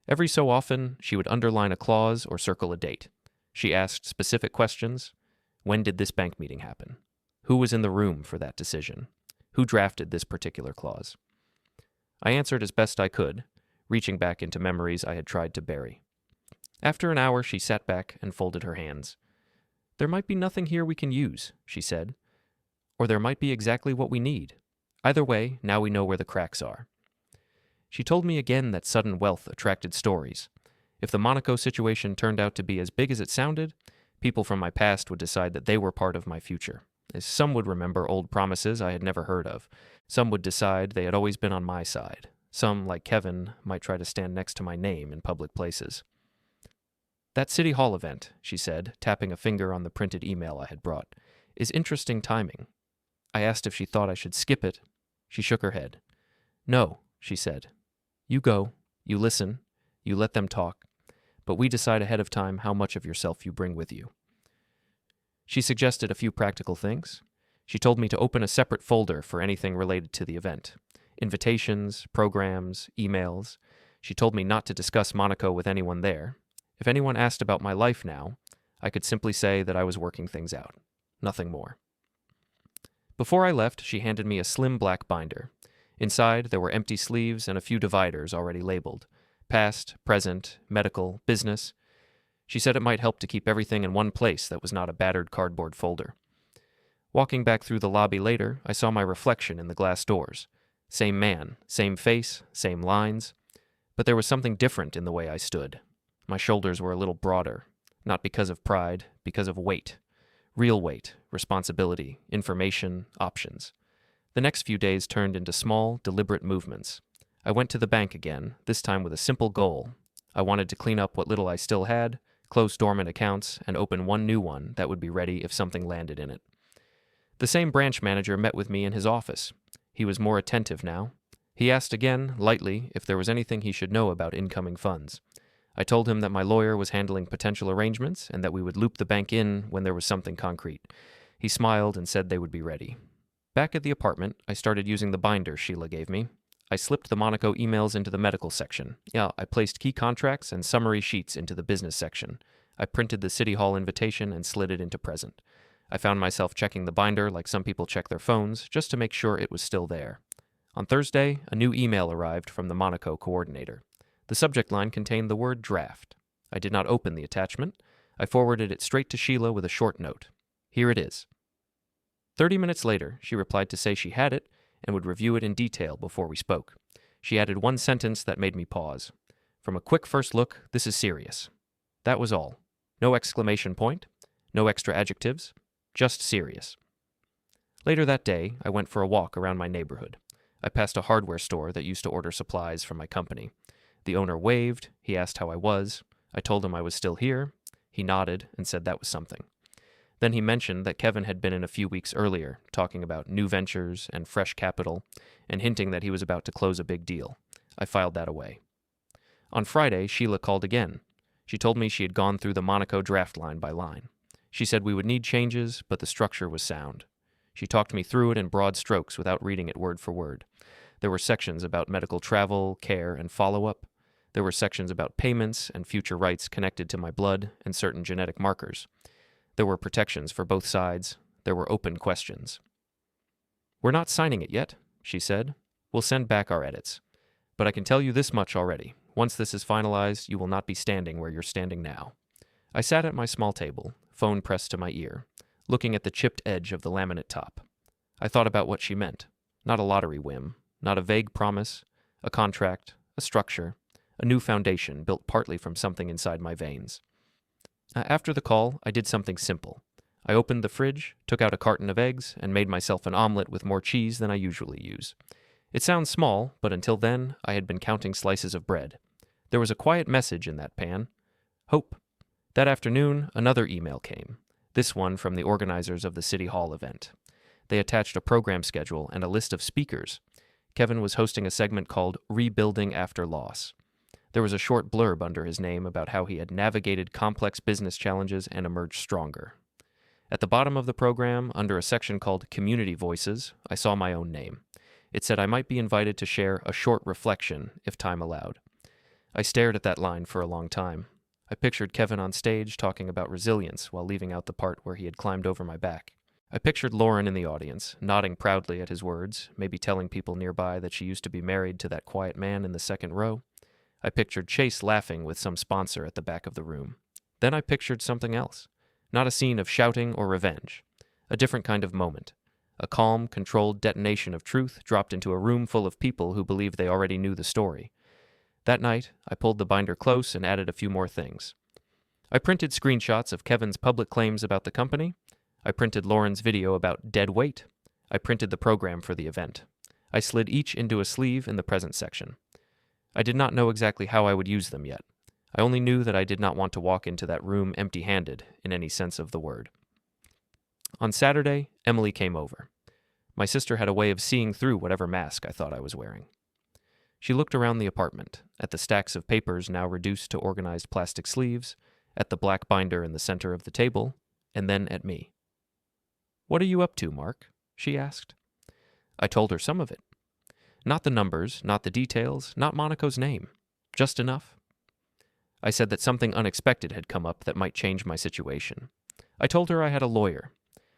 Every so often, she would underline a clause or circle a date. She asked specific questions. When did this bank meeting happen? Who was in the room for that decision? Who drafted this particular clause? I answered as best I could, reaching back into memories I had tried to bury. After an hour, she sat back and folded her hands. "There might be nothing here we can use," she said. "Or there might be exactly what we need. Either way, now we know where the cracks are." She told me again that sudden wealth attracted stories. If the Monaco situation turned out to be as big as it sounded, people from my past would decide that they were part of my future. Some would remember old promises I had never heard of. Some would decide they had always been on my side. Some, like Kevin, might try to stand next to my name in public places. "That City Hall event," she said, tapping a finger on the printed email I had brought, "is interesting timing." I asked if she thought I should skip it. She shook her head. "No," she said. "You go, you listen, you let them talk, but we decide ahead of time how much of yourself you bring with you." She suggested a few practical things. She told me to open a separate folder for anything related to the event. Invitations, programs, emails. She told me not to discuss Monaco with anyone there. If anyone asked about my life now, I could simply say that I was working things out. Nothing more. Before I left, she handed me a slim black binder. Inside, there were empty sleeves and a few dividers already labeled. Past, present, medical, business. She said it might help to keep everything in one place that was not a battered cardboard folder. Walking back through the lobby later, I saw my reflection in the glass doors. Same man, same face, same lines. But there was something different in the way I stood. My shoulders were a little broader, not because of pride, because of weight. Real weight, responsibility, information, options. The next few days turned into small, deliberate movements. I went to the bank again, this time with a simple goal. I wanted to clean up what little I still had, close dormant accounts, and open one new one that would be ready if something landed in it. The same branch manager met with me in his office. He was more attentive now. He asked again, lightly, if there was anything he should know about incoming funds. I told him that my lawyer was handling potential arrangements and that we would loop the bank in when there was something concrete. He smiled and said they would be ready. Back at the apartment, I started using the binder Sheila gave me. I slipped the Monaco emails into the medical section. I placed key contracts and summary sheets into the business section. I printed the City Hall invitation and slid it into present. I found myself checking the binder like some people check their phones, just to make sure it was still there. On Thursday, a new email arrived from the Monaco coordinator. The subject line contained the word draft. I did not open the attachment. I forwarded it straight to Sheila with a short note. Here it is. 30 minutes later, she replied to say she had it and would review it in detail before we spoke. She added one sentence that made me pause. From a quick first look, this is serious. That was all. No exclamation point, no extra adjectives, just serious. Later that day, I went for a walk around my neighborhood. I passed a hardware store that used to order supplies from my company. The owner waved. He asked how I was. I told him I was still here. He nodded and said that was something. Then he mentioned that Kevin had been in a few weeks earlier, talking about new ventures and fresh capital, and hinting that he was about to close a big deal. I filed that away. On Friday, Sheila called again. She told me she had gone through the Monaco draft line by line. She said we would need changes, but the structure was sound. She talked me through it in broad strokes without reading it word for word. There were sections about medical travel, care, and follow-up. There were sections about payments and future rights connected to my blood and certain genetic markers. There were protections for both sides. There were open questions. "We're not signing it yet," she said. "We'll send back our edits. But I can tell you this much already. Once this is finalized, you will not be standing where you're standing now." I sat at my small table, phone pressed to my ear, looking at the chipped edge of the laminate top. I thought about what she meant. Not a lottery whim, not a vague promise, a contract, a structure, a new foundation built partly from something inside my veins. After the call, I did something simple. I opened the fridge, took out a carton of eggs, and made myself an omelet with more cheese than I usually use. It sounds small, but until then, I had been counting slices of bread. There was a quiet message in that pan. Hope. That afternoon, another email came, this one from the organizers of the City Hall event. They attached a program schedule and a list of speakers. Kevin was hosting a segment called Rebuilding After Loss. There was a short blurb under his name about how he had navigated complex business challenges and emerged stronger. At the bottom of the program, under a section called Community Voices, I saw my own name. It said I might be invited to share a short reflection if time allowed. I stared at that line for a long time. I pictured Kevin on stage talking about resilience while leaving out the part where he had climbed over my back. I pictured Lauren in the audience, nodding proudly at his words, maybe telling people nearby that she used to be married to that quiet man in the second row. I pictured Chase laughing with some sponsor at the back of the room. Then I pictured something else. Not a scene of shouting or revenge. A different kind of moment. A calm, controlled detonation of truth dropped into a room full of people who believed they already knew the story. That night, I pulled the binder close and added a few more things. I printed screenshots of Kevin's public claims about the company. I printed Lauren's video about dead weight. I printed the program for the event. I slid each into a sleeve in the present section. I did not know exactly how I would use them yet. I only knew that I did not want to walk into that room empty-handed, in any sense of the word. On Saturday, Emily came over. My sister had a way of seeing through whatever mask I thought I was wearing. She looked around the apartment, at the stacks of papers now reduced to organized plastic sleeves, at the black binder in the center of the table, and then at me. "What are you up to, Mark?" she asked. I told her some of it. Not the numbers, not the details, not Monaco's name. Just enough. I said that something unexpected had come up that might change my situation. I told her I had a lawyer.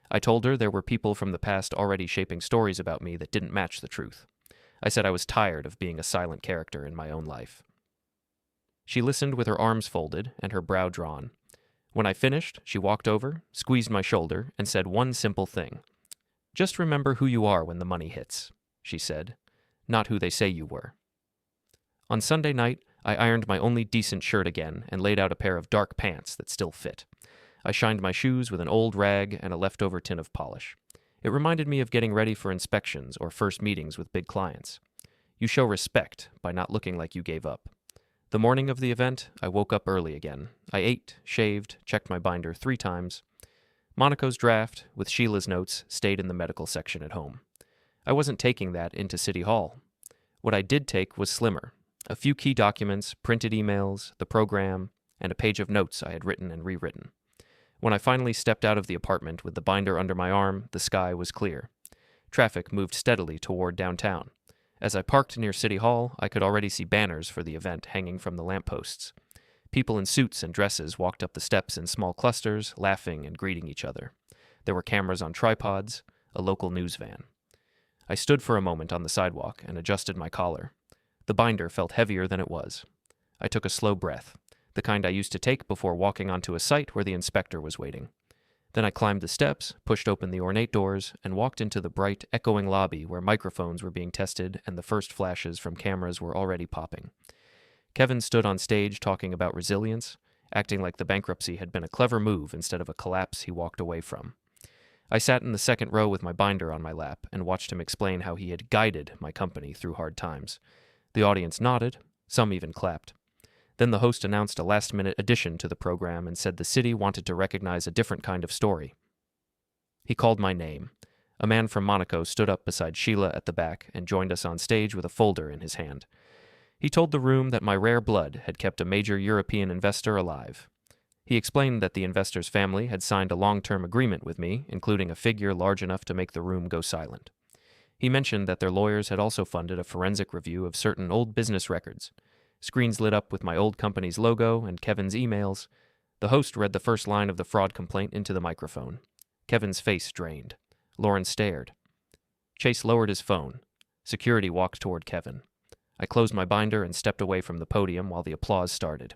I told her there were people from the past already shaping stories about me that didn't match the truth. I said I was tired of being a silent character in my own life. She listened with her arms folded and her brow drawn. When I finished, she walked over, squeezed my shoulder, and said one simple thing. "Just remember who you are when the money hits," she said, "not who they say you were." On Sunday night, I ironed my only decent shirt again and laid out a pair of dark pants that still fit. I shined my shoes with an old rag and a leftover tin of polish. It reminded me of getting ready for inspections or first meetings with big clients. You show respect by not looking like you gave up. The morning of the event, I woke up early again. I ate, shaved, checked my binder 3 times. Monaco's draft, with Sheila's notes, stayed in the medical section at home. I wasn't taking that into City Hall. What I did take was slimmer: a few key documents, printed emails, the program, and a page of notes I had written and rewritten. When I finally stepped out of the apartment with the binder under my arm, the sky was clear. Traffic moved steadily toward downtown. As I parked near City Hall, I could already see banners for the event hanging from the lampposts. People in suits and dresses walked up the steps in small clusters, laughing and greeting each other. There were cameras on tripods, a local news van. I stood for a moment on the sidewalk and adjusted my collar. The binder felt heavier than it was. I took a slow breath, the kind I used to take before walking onto a site where the inspector was waiting. Then I climbed the steps, pushed open the ornate doors, and walked into the bright, echoing lobby where microphones were being tested and the first flashes from cameras were already popping. Kevin stood on stage talking about resilience, acting like the bankruptcy had been a clever move instead of a collapse he walked away from. I sat in the second row with my binder on my lap and watched him explain how he had guided my company through hard times. The audience nodded, some even clapped. Then the host announced a last-minute addition to the program and said the city wanted to recognize a different kind of story. He called my name. A man from Monaco stood up beside Sheila at the back and joined us on stage with a folder in his hand. He told the room that my rare blood had kept a major European investor alive. He explained that the investor's family had signed a long-term agreement with me, including a figure large enough to make the room go silent. He mentioned that their lawyers had also funded a forensic review of certain old business records. Screens lit up with my old company's logo and Kevin's emails. The host read the first line of the fraud complaint into the microphone. Kevin's face drained. Lauren stared. Chase lowered his phone. Security walked toward Kevin. I closed my binder and stepped away from the podium while the applause started.